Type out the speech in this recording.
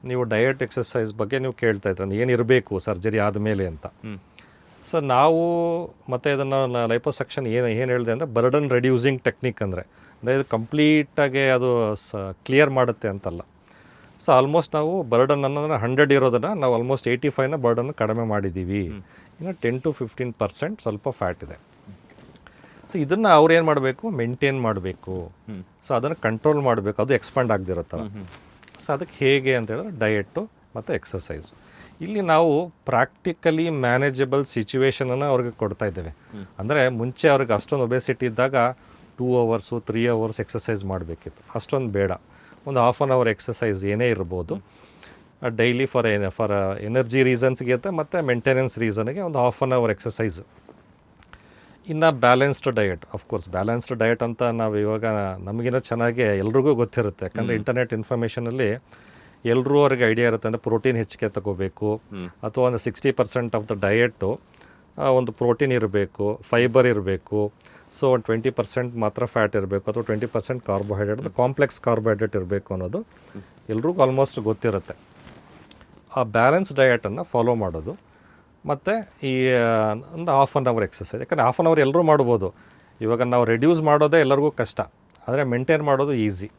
ನೀವು diet exercise ಬಗ್ಗೆ ನೀವು ಕೇಳ್ತಾ ಇದ್ರೆ ಏನಿರಬೇಕು ಸರ್ಜರಿ ಆದಮೇಲೆ ಅಂತ. ಸೊ ನಾವು ಮತ್ತು ಇದನ್ನು ಲೈಪೋಸಕ್ಷನ್ ಏನು ಹೇಳಿದೆ ಅಂದರೆ ಬರ್ಡನ್ ರೆಡ್ಯೂಸಿಂಗ್ ಟೆಕ್ನಿಕ್ ಅಂದರೆ ಇದು ಕಂಪ್ಲೀಟಾಗಿ ಅದು ಕ್ಲಿಯರ್ ಮಾಡುತ್ತೆ ಅಂತಲ್ಲ. ಸೊ ಆಲ್ಮೋಸ್ಟ್ ನಾವು ಬರ್ಡನ್ ಅನ್ನೋದನ್ನ 100 ಇರೋದನ್ನು ನಾವು ಆಲ್ಮೋಸ್ಟ್ 85ನ ಬರ್ಡನ್ ಕಡಿಮೆ ಮಾಡಿದ್ದೀವಿ. ಇನ್ನು 10 to 15% ಸ್ವಲ್ಪ ಫ್ಯಾಟ್ ಇದೆ. ಸೊ ಇದನ್ನು ಅವ್ರು ಏನು ಮಾಡಬೇಕು, ಮೇಂಟೈನ್ ಮಾಡಬೇಕು. ಸೊ ಅದನ್ನು ಕಂಟ್ರೋಲ್ ಮಾಡಬೇಕು, ಅದು ಎಕ್ಸ್ಪಾಂಡ್ ಆಗದಿರೋ. ಸೊ ಅದಕ್ಕೆ ಹೇಗೆ ಅಂತ ಹೇಳಿದ್ರೆ ಡಯೆಟ್ಟು ಮತ್ತು ಎಕ್ಸಸೈಸು. ಇಲ್ಲಿ ನಾವು ಪ್ರಾಕ್ಟಿಕಲಿ ಮ್ಯಾನೇಜಬಲ್ ಸಿಚುವೇಶನನ್ನು ಅವ್ರಿಗೆ ಕೊಡ್ತಾ ಇದ್ದೇವೆ. ಅಂದರೆ ಮುಂಚೆ ಅವ್ರಿಗೆ ಅಷ್ಟೊಂದು ಒಬೆಸಿಟಿ ಇದ್ದಾಗ 2 hours 3 hours ಎಕ್ಸಸೈಸ್ ಮಾಡಬೇಕಿತ್ತು, ಅಷ್ಟೊಂದು ಬೇಡ. ಒಂದು ಹಾಫ್ ಆನ್ ಅವರ್ ಎಕ್ಸಸೈಸ್ ಏನೇ ಇರ್ಬೋದು ಡೈಲಿ ಫಾರ್ ಎನರ್ಜಿ ರೀಸನ್ಸ್ಗೆ ಮತ್ತು ಮೇಂಟೆನೆನ್ಸ್ ರೀಸನ್ಗೆ ಒಂದು ಹಾಫ್ ಆನ್ ಅವರ್ ಎಕ್ಸಸೈಸು. ಇನ್ನು balanced diet, of course balanced diet ಅಂತ ನಾವು ಇವಾಗ ನಮಗಿನ್ನ ಚೆನ್ನಾಗಿ ಎಲ್ರಿಗೂ ಗೊತ್ತಿರುತ್ತೆ. ಯಾಕಂದರೆ ಇಂಟರ್ನೆಟ್ ಇನ್ಫಾರ್ಮೇಷನಲ್ಲಿ ಎಲ್ಲರೂ ಅವ್ರಿಗೆ ಐಡಿಯಾ ಇರುತ್ತೆ. ಅಂದರೆ ಪ್ರೋಟೀನ್ ಹೆಚ್ಚಿಗೆ ತಗೋಬೇಕು, ಅಥವಾ ಒಂದು 60% ಆಫ್ ದ ಡಯೆಟ್ಟು ಒಂದು ಪ್ರೋಟೀನ್ ಇರಬೇಕು, ಫೈಬರ್ ಇರಬೇಕು. ಸೊ ಒಂದು 20% ಮಾತ್ರ ಫ್ಯಾಟ್ ಇರಬೇಕು, ಅಥವಾ 20% ಕಾರ್ಬೋಹೈಡ್ರೇಟ್, ಕಾಂಪ್ಲೆಕ್ಸ್ ಕಾರ್ಬೋಹೈಡ್ರೇಟ್ ಇರಬೇಕು ಅನ್ನೋದು ಎಲ್ರಿಗೂ ಆಲ್ಮೋಸ್ಟ್ ಗೊತ್ತಿರುತ್ತೆ. ಆ ಬ್ಯಾಲೆನ್ಸ್ ಡಯಟನ್ನು ಫಾಲೋ ಮಾಡೋದು, ಮತ್ತು ಈ ಒಂದು ಹಾಫ್ ಆನ್ ಅವರ್ ಎಕ್ಸಸೈಸ್. ಯಾಕಂದರೆ ಹಾಫ್ ಆನ್ ಅವರ್ ಎಲ್ಲರೂ ಮಾಡ್ಬೋದು. ಇವಾಗ ನಾವು ರೆಡ್ಯೂಸ್ ಮಾಡೋದೇ ಎಲ್ಲರಿಗೂ ಕಷ್ಟ, ಆದರೆ ಮೇಂಟೈನ್ ಮಾಡೋದು ಈಸಿ.